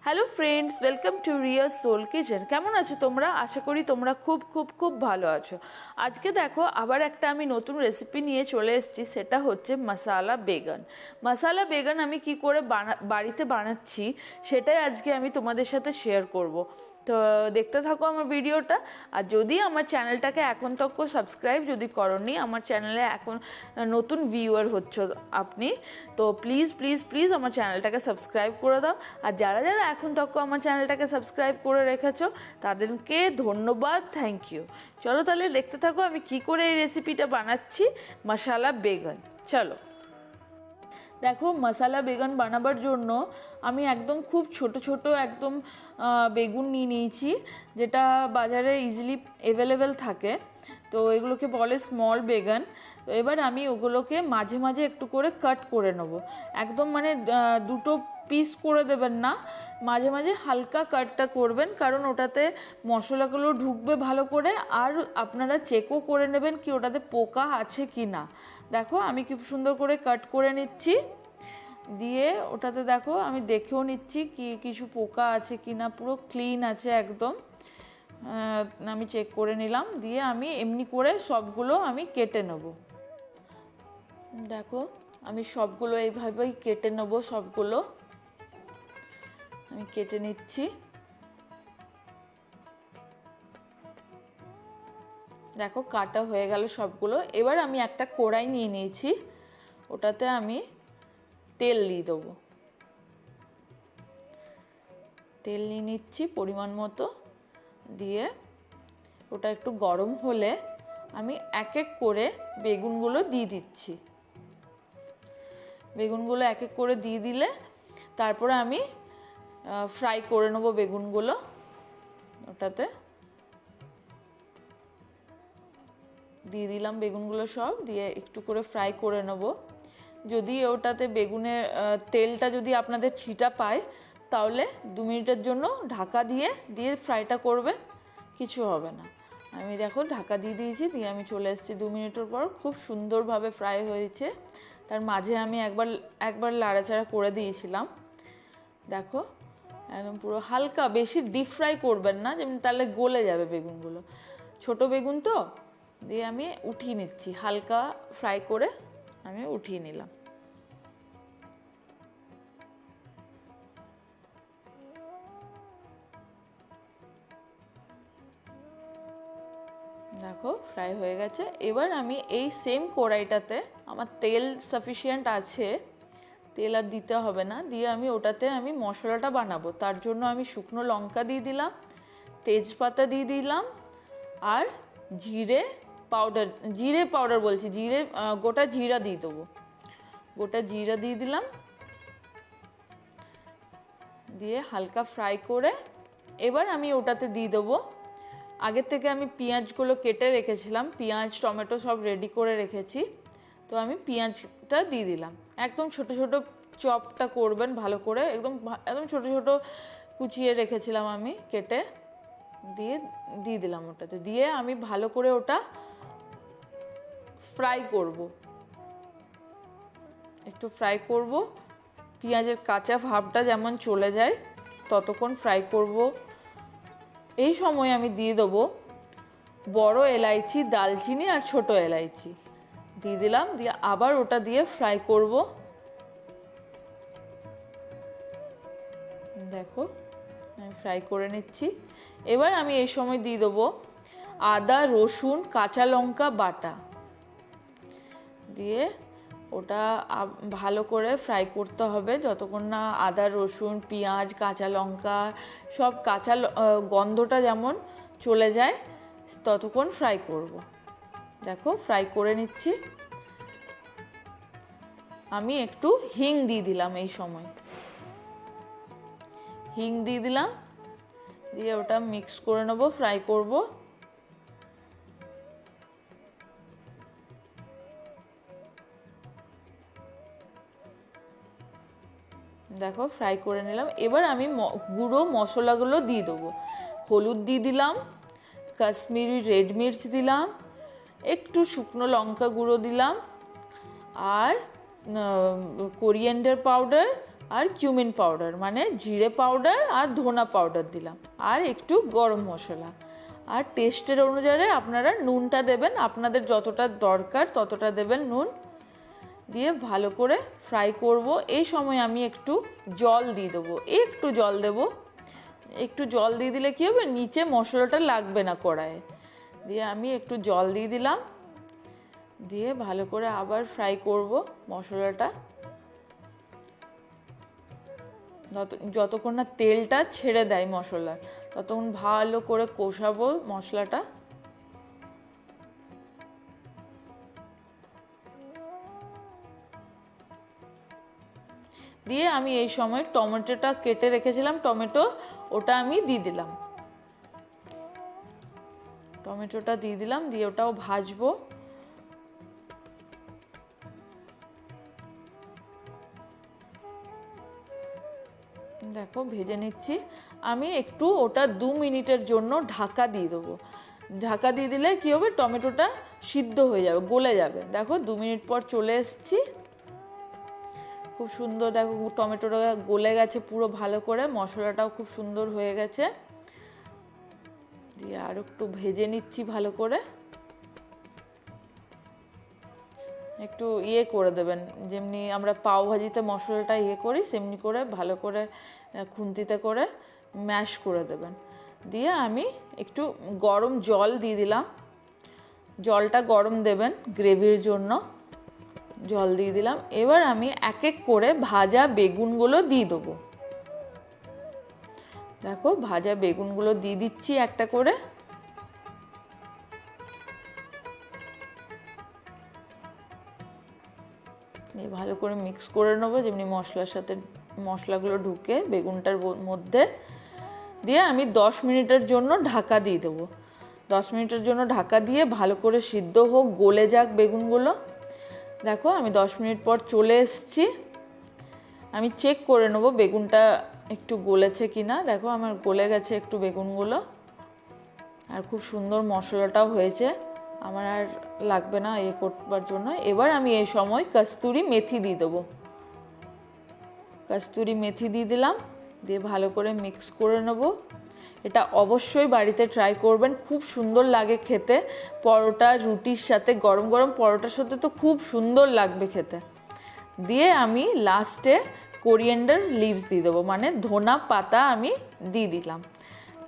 Hello friends, welcome to রিয়ার Soul Kitchen. কেমন আছো তোমরা? আশা করি তোমরা খুব খুব খুব ভালো আছো। আজকে দেখো আবার একটা আমি নতুন রেসিপি নিয়ে চলে এসেছি, সেটা হচ্ছে মশালা বেগন। মশালা বেগন আমি কি করে বাড়িতে বানাচ্ছি সেটাই আজকে আমি তোমাদের সাথে শেয়ার করব। তো দেখতে থাকো আমার ভিডিওটা। আর যদি আমার চ্যানেলটাকে এখন তক সাবস্ক্রাইব যদি করোনি, আমার চ্যানেলে এখন নতুন ভিউয়ার হচ্ছে আপনি, তো প্লিজ প্লিজ প্লিজ আমার চ্যানেলটাকে সাবস্ক্রাইব করে দাও। আর যারা যারা এখন তক আমার চ্যানেলটাকে সাবস্ক্রাইব করে রেখেছো তাদেরকে ধন্যবাদ, থ্যাংক ইউ। চলো তাহলে দেখতে থাকো আমি কি করে এই রেসিপিটা বানাচ্ছি, মশালা বেগন। চলো দেখো, মশালা বেগুন বানাবার জন্য আমি একদম খুব ছোট ছোট একদম বেগুন নিয়ে নিয়েছি, যেটা বাজারে ইজিলি অ্যাভেলেবেল থাকে। তো এগুলোকে বলে স্মল বেগুন। তো এবার আমি ওগুলোকে মাঝে মাঝে একটু করে কাট করে নেব। একদম মানে দুটো পিস করে দেবেন না, মাঝে মাঝে হালকা কাটটা করবেন, কারণ ওটাতে মশলাগুলো ঢুকবে ভালো করে। আর আপনারা চেকও করে নেবেন কি ওটাতে পোকা আছে কি না। দেখো আমি খুব সুন্দর করে কাট করে নিচ্ছি, দিয়ে ওটাতে দেখো আমি দেখেও নিচ্ছি কি কিছু পোকা আছে কি না। পুরো ক্লিন আছে একদম, আমি চেক করে নিলাম। দিয়ে আমি এমনি করে সবগুলো আমি কেটে নেব। দেখো আমি সবগুলো এইভাবেই কেটে নেব, সবগুলো আমি কেটে নিচ্ছি। দেখো কাটা হয়ে গেল সবগুলো। এবার আমি একটা কড়াই নিয়ে নিয়েছি, ওটাতে আমি তেল দিয়ে দেবো। তেল নিয়ে নিচ্ছি পরিমাণ মতো, দিয়ে ওটা একটু গরম হলে আমি এক এক করে বেগুনগুলো দিয়ে দিচ্ছি। বেগুনগুলো এক এক করে দিয়ে দিলে তারপরে আমি ফ্রাই করে নেবো বেগুনগুলো। ওটাতে দিয়ে দিলাম বেগুনগুলো সব, দিয়ে একটু করে ফ্রাই করে নেব। যদি ওটাতে বেগুনের তেলটা যদি আপনাদের ছিটা পায় তাহলে 2 মিনিটের জন্য ঢাকা দিয়ে দিয়ে ফ্রাইটা করবে, কিছু হবে না। আমি দেখো ঢাকা দিয়ে দিয়েছি, দিয়ে আমি চলে এসেছি 2 মিনিটের পর। খুব সুন্দরভাবে ফ্রাই হয়েছে। তার মাঝে আমি একবার লাড়াচাড়া করে দিয়েছিলাম। দেখো একদম পুরো হালকা, বেশি ডিপ ফ্রাই করবেন না, যেমন তাহলে গলে যাবে বেগুনগুলো। ছোট বেগুন তো, দিয়ে আমি উঠিয়ে নিচ্ছি, হালকা ফ্রাই করে আমি উঠিয়ে নিলাম। দেখো ফ্রাই হয়ে গেছে। এবার আমি এই সেম কড়াইটাতে, আমার তেল সাফিসিয়েন্ট আছে, তেল আর দিতে হবে না, দিয়ে আমি ওটাতে আমি মশলাটা বানাবো। তার জন্য আমি শুকনো লঙ্কা দিয়ে দিলাম, তেজপাতা দিয়ে দিলাম, আর জিরে পাউডার বলছি, গোটা জিরা দিয়ে দেবো। গোটা জিরা দিয়ে দিলাম, দিয়ে হালকা ফ্রাই করে এবার আমি ওটাতে দিয়ে দেবো। আগের থেকে আমি পেঁয়াজগুলো কেটে রেখেছিলাম, পেঁয়াজ টমেটো সব রেডি করে রেখেছি। তো আমি পেঁয়াজটা দিয়ে দিলাম, একদম ছোট ছোট চপটা করবেন ভালো করে, একদম একদম ছোট ছোট কুচিয়ে রেখেছিলাম আমি কেটে, দিয়ে দিলাম ওটাতে। দিয়ে আমি ভালো করে ওটা ফ্রাই করব, একটু ফ্রাই করব, পেঁয়াজের কাঁচা ভাবটা যেমন চলে যায় ততক্ষণ ফ্রাই করব। এই সময় আমি দিয়ে দেবো বড় এলাইচি, দালচিনি আর ছোট এলাইচি দিয়ে দিলাম, দিয়ে আবার ওটা দিয়ে ফ্রাই করব। দেখো আমি ফ্রাই করে নিচ্ছি। এবার আমি এই সময় দিয়ে দেবো আদা রসুন কাঁচা লঙ্কা বাটা, দিয়ে ওটা ভালো করে ফ্রাই করতে হবে যতক্ষণ না আদা রসুন পেঁয়াজ কাঁচা লঙ্কা সব গন্ধটা যেমন চলে যায় ততক্ষণ ফ্রাই করব। দেখো ফ্রাই করে নিচ্ছি। আমি একটু হিং দিয়ে দিলাম, এই সময় হিং দিয়ে দিলাম, দিয়ে ওটা মিক্স করে নেব, ফ্রাই করব। দেখো ফ্রাই করে নিলাম। এবার আমি গুঁড়ো মশলাগুলো দিয়ে দেবো। হলুদ দিয়ে দিলাম, কাশ্মীরি রেড মির্চ দিলাম, একটু শুকনো লঙ্কা গুঁড়ো দিলাম, আর কোরিয়ান্ডার পাউডার, আর কিউমিন পাউডার মানে জিরে পাউডার আর ধনা পাউডার দিলাম, আর একটু গরম মশলা। আর টেস্টের অনুযায়ী আপনারা নুনটা দেবেন, আপনাদের যতটা দরকার ততটা দেবেন নুন। দিয়ে ভালো করে ফ্রাই করব। এই সময় আমি একটু জল দিয়ে দেবো, একটু জল দেব। একটু জল দিয়ে দিলে কী হবে, নিচে মশলাটা লাগবে না কড়াইয়ে। দিয়ে আমি একটু জল দিয়ে দিলাম, দিয়ে ভালো করে আবার ফ্রাই করব মশলাটা, যতক্ষণ না তেলটা ছেড়ে দেয় মশলার, ততক্ষণ ভালো করে কষাবো মশলাটা। দিয়ে আমি এই সময় টমেটোটা কেটে রেখেছিলাম, টমেটো ওটা আমি দিয়ে দিলাম, টমেটোটা দিয়ে দিলাম, দিয়ে ওটাও ভাজবো। দেখো ভেজে নিচ্ছি আমি একটু, ওটা 2 মিনিটের জন্য ঢাকা দিয়ে দেবো। ঢাকা দিয়ে দিলে কী হবে, টমেটোটা সিদ্ধ হয়ে যাবে, গলে যাবে। দেখো 2 মিনিট পর চলে এসেছি, খুব সুন্দর। দেখো টমেটোটা গলে গেছে পুরো ভালো করে, মশলাটাও খুব সুন্দর হয়ে গেছে। দিয়ে আর একটু ভেজে নিচ্ছি ভালো করে, একটু করে দেবেন, যেমনি আমরা পাও ভাজিতে মশলাটা করি সেমনি করে ভালো করে খুন্তিতে করে ম্যাশ করে দেবেন। দিয়ে আমি একটু গরম জল দিয়ে দিলাম, জলটা গরম দেবেন গ্রেভির জন্য, জল দিয়ে দিলাম। এবার আমি এক এক করে ভাজা বেগুনগুলো দিয়ে দেবো। দেখো ভাজা বেগুনগুলো দিয়ে দিচ্ছি একটা করে। দিয়ে ভালো করে মিক্স করে নেবো, যেমনি মশলার সাথে মশলাগুলো ঢুকে বেগুনটার মধ্যে। দিয়ে আমি 10 মিনিটের জন্য ঢাকা দিয়ে দেবো। 10 মিনিটের জন্য ঢাকা দিয়ে ভালো করে সিদ্ধ হোক, গলে যাক বেগুনগুলো। দেখো আমি 10 মিনিট পর চলে এসেছি, আমি চেক করে নেবো বেগুনটা একটু গলেছে কিনা। দেখো আমার গলে গেছে একটু বেগুনগুলো, আর খুব সুন্দর মশলাটাও হয়েছে, আমার আর লাগবে না করবার জন্য। এবার আমি এই সময় কস্তুরি মেথি দিয়ে দেবো, কস্তুরি মেথি দিয়ে দিলাম। দিয়ে ভালো করে মিক্স করে নেব। এটা অবশ্যই বাড়িতে ট্রাই করবেন, খুব সুন্দর লাগে খেতে। পরোটা রুটির সাথে, গরম গরম পরোটার সাথে তো খুব সুন্দর লাগবে খেতে। দিয়ে আমি লাস্টে কোরিয়েন্ডার লিভস দিয়ে দেবো, মানে ধনা পাতা আমি দিয়ে দিলাম।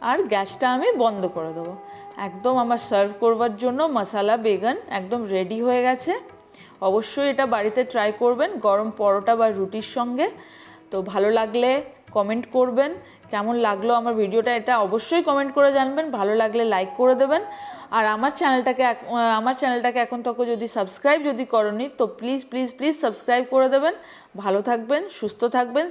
আর গ্যাসটা আমি বন্ধ করে দেবো। একদম আমার সার্ভ করবার জন্য মশালা বেগুন একদম রেডি হয়ে গেছে। অবশ্যই এটা বাড়িতে ট্রাই করবেন গরম পরোটা বা রুটির সঙ্গে। তো ভালো লাগলে কমেন্ট করবেন, কেমন লাগলো আমার ভিডিওটা এটা অবশ্যই কমেন্ট করে জানবেন। ভালো লাগলে লাইক করে দেবেন। আর আমার চ্যানেলটাকে এখন তক যদি সাবস্ক্রাইব করনি তো প্লিজ প্লিজ প্লিজ সাবস্ক্রাইব করে দেবেন। ভালো থাকবেন, সুস্থ থাকবেন।